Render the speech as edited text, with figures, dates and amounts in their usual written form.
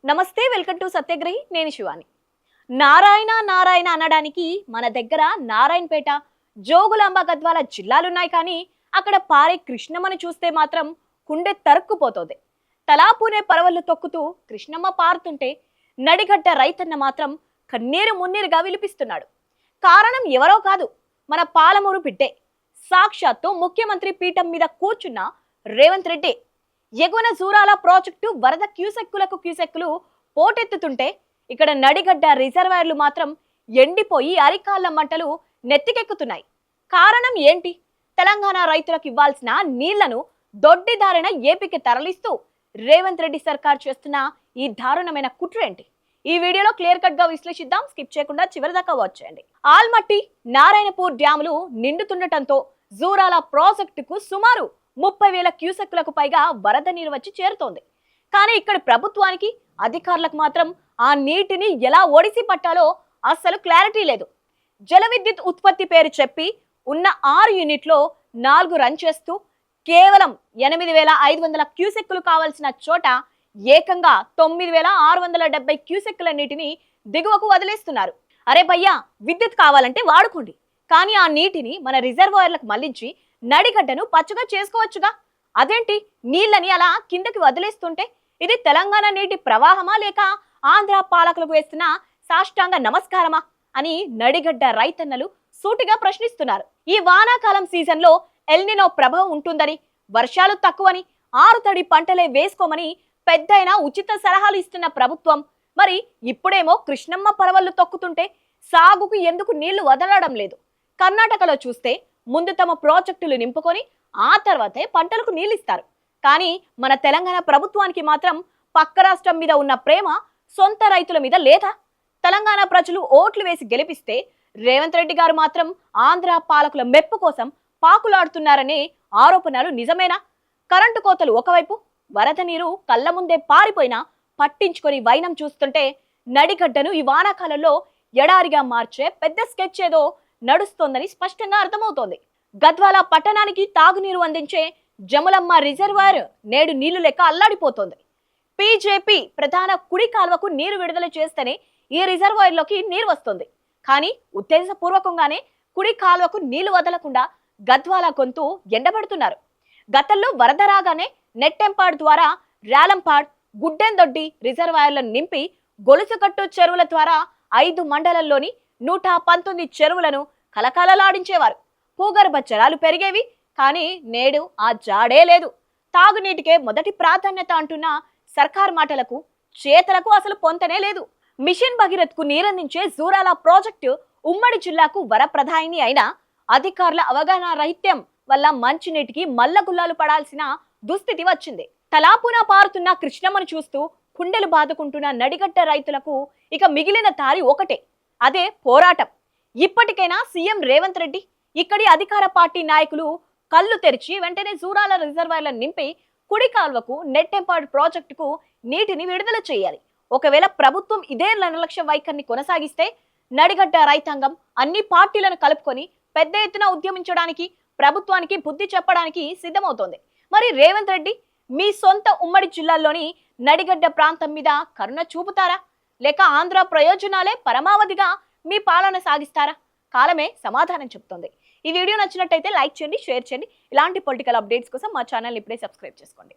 నమస్తే, welcome to సత్యగ్రహి. నేను శివాని. నారాయణ నారాయణ అనడానికి మన దగ్గర నారాయణపేట, జోగులాంబ, గద్వాల జిల్లాలున్నాయి. కానీ అక్కడ పారే కృష్ణమ్మను చూస్తే మాత్రం కుండె తరుక్కుపోతుంది. తలాపూనే పరవళ్ళు తొక్కుతూ కృష్ణమ్మ పారుతుంటే నడిగడ్డ రైతన్న మాత్రం కన్నీరు మున్నీరుగా విలిపిస్తున్నాడు. కారణం ఎవరో కాదు, మన పాలమూరు బిడ్డే. సాక్షాత్తు ముఖ్యమంత్రి పీఠం మీద కూర్చున్న రేవంత్ రెడ్డి. ఎగువన జూరాల ప్రాజెక్టు వరద క్యూసెక్కులు పోటెత్తుతుంటే ఇక్కడ నడిగడ్డ రిజర్వాయర్లు మాత్రం ఎండిపోయి అరికాళ్ల మంటలు నెత్తికెక్కుతున్నాయి. కారణం ఏంటి? తెలంగాణ రైతులకు ఇవ్వాల్సిన నీళ్లను దొడ్డిదారిన ఏపీకి తరలిస్తూ రేవంత్ రెడ్డి సర్కార్ చేస్తున్న ఈ దారుణమైన కుట్ర ఏంటి? ఈ వీడియోలో క్లియర్ కట్ గా విశ్లేషిద్దాం. స్కిప్ చేయకుండా చివరి దాకా వాచ్ చేయండి. ఆల్మట్టి, నారాయణపూర్ డ్యాములు నిండుతుండటంతో జూరాల ప్రాజెక్టుకు సుమారు 30,000 క్యూసెక్కులకు పైగా వరద నీరు వచ్చి చేరుతోంది. కానీ ఇక్కడ ప్రభుత్వానికి, అధికారులకు మాత్రం ఆ నీటిని ఎలా ఒడిసి పట్టాలో అస్సలు క్లారిటీ లేదు. జల విద్యుత్ ఉత్పత్తి పేరు చెప్పి ఉన్న 6 యూనిట్లో 4 రన్ చేస్తూ కేవలం 8,500 క్యూసెక్కులు కావాల్సిన చోట ఏకంగా 9,670 క్యూసెక్కుల నీటిని దిగువకు వదిలేస్తున్నారు. అరే భయ్యా, విద్యుత్ కావాలంటే వాడుకోండి, కానీ ఆ నీటిని మన రిజర్వాయర్లకు మళ్లించి నడిగడ్డను పచ్చగా చేసుకోవచ్చుగా. అదేంటి నీళ్ళని అలా కిందకి వదిలేస్తుంటే ఇది తెలంగాణ నీటి ప్రవాహమా, లేక ఆంధ్ర పాలకులకు వేస్తున్న సాష్టాంగ నమస్కారమా అని నడిగడ్డ రైతన్నలు సూటిగా ప్రశ్నిస్తున్నారు. ఈ వానాకాలం సీజన్లో ఎల్నినో ప్రభావం ఉంటుందని, వర్షాలు తక్కువని, ఆరుతడి పంటలే వేసుకోమని పెద్దయిన ఉచిత సలహాలు ఇస్తున్న ప్రభుత్వం మరి ఇప్పుడేమో కృష్ణమ్మ పరవళ్ళు తొక్కుతుంటే సాగుకు ఎందుకు నీళ్లు వదలడం లేదు? కర్ణాటకలో చూస్తే ముందు తమ ప్రాజెక్టులు నింపుకొని ఆ తర్వాతే పంటలకు నీళ్ళిస్తారు. కానీ మన తెలంగాణ ప్రభుత్వానికి మాత్రం పక్క రాష్ట్రం మీద ఉన్న ప్రేమ సొంత రైతుల మీద లేదా? తెలంగాణ ప్రజలు ఓట్లు వేసి గెలిపిస్తే రేవంత్ రెడ్డి గారు మాత్రం ఆంధ్ర పాలకుల మెప్పు కోసం పాకులాడుతున్నారనే ఆరోపణలు నిజమేనా? కరెంటు కోతలు ఒకవైపు, వరద నీరు కళ్ళ ముందే పారిపోయినా పట్టించుకొని వైనం చూస్తుంటే నడిగడ్డను ఈ వానాకాలంలో ఎడారిగా మార్చే పెద్ద స్కెచ్ ఏదో నడుస్తోందని స్పష్టంగా అర్థమవుతోంది. గద్వాల పట్టణానికి తాగునీరు అందించే జములమ్మ రిజర్వాయర్ నేడు నీళ్లు లెక్క అల్లాడిపోతోంది. బీజేపీ ప్రధాన కుడి కాల్వకు నీరు విడుదల చేస్తేనే ఈ రిజర్వాయర్లోకి నీరు వస్తుంది. కానీ ఉద్దేశపూర్వకంగానే కుడి కాల్వకు నీళ్లు వదలకుండా గద్వాల గొంతు ఎండబడుతున్నారు. గతంలో వరద రాగానే నెట్టెంపాడ్ ద్వారా రేలంపాడ్, గుడ్డెందొడ్డి రిజర్వాయర్లను నింపి గొలుసుకట్టు చెరువుల ద్వారా 5 మండలంలోని 119 చెరువులను కలకలలాడించేవారు. భూగర్భ జలాలు పెరిగేవి. కానీ నేడు ఆ జాడే లేదు. తాగునీటికే మొదటి ప్రాధాన్యత అంటున్న సర్కార్ మాటలకు, చేతలకు అసలు పొంతనే లేదు. మిషన్ భగీరథ్కు నీరందించే జూరాల ప్రాజెక్టు ఉమ్మడి జిల్లాకు వరప్రదాయిని అయినా అధికారుల అవగాహన రహిత్యం వల్ల మంచినీటికి మల్లగుల్లాలు పడాల్సిన దుస్థితి వచ్చింది. తలాపున పారుతున్న కృష్ణమ్మను చూస్తూ కుండెలు బాదుకుంటున్న నడిగడ్డ రైతులకు ఇక మిగిలిన దారి ఒకటే, అదే పోరాటం. ఇప్పటికైనా సీఎం రేవంత్ రెడ్డి, ఇక్కడి అధికార పార్టీ నాయకులు కళ్ళు తెరిచి వెంటనే జూరాల రిజర్వాయర్లను నింపి కుడి కాల్వకు, నెట్టెంపాడు ప్రాజెక్టుకు నీటిని విడుదల చేయాలి. ఒకవేళ ప్రభుత్వం ఇదే నిర్లక్ష్య వైఖరిని కొనసాగిస్తే నడిగడ్డ రైతాంగం అన్ని పార్టీలను కలుపుకొని పెద్ద ఎత్తున ఉద్యమించడానికి, ప్రభుత్వానికి బుద్ధి చెప్పడానికి సిద్ధమవుతోంది. మరి రేవంత్ రెడ్డి మీ సొంత ఉమ్మడి జిల్లాల్లోని నడిగడ్డ ప్రాంతం మీద కరుణ చూపుతారా, లేక ఆంధ్ర ప్రయోజనాలే పరమావధిగా మీ పాలన సాగిస్తారా? కాలమే సమాధానం చెప్తుంది. ఈ వీడియో నచ్చినట్టయితే లైక్ చేయండి, షేర్ చేయండి. ఇలాంటి పొలిటికల్ అప్డేట్స్ కోసం మా ఛానల్ ఇప్పుడే సబ్స్క్రైబ్ చేసుకోండి.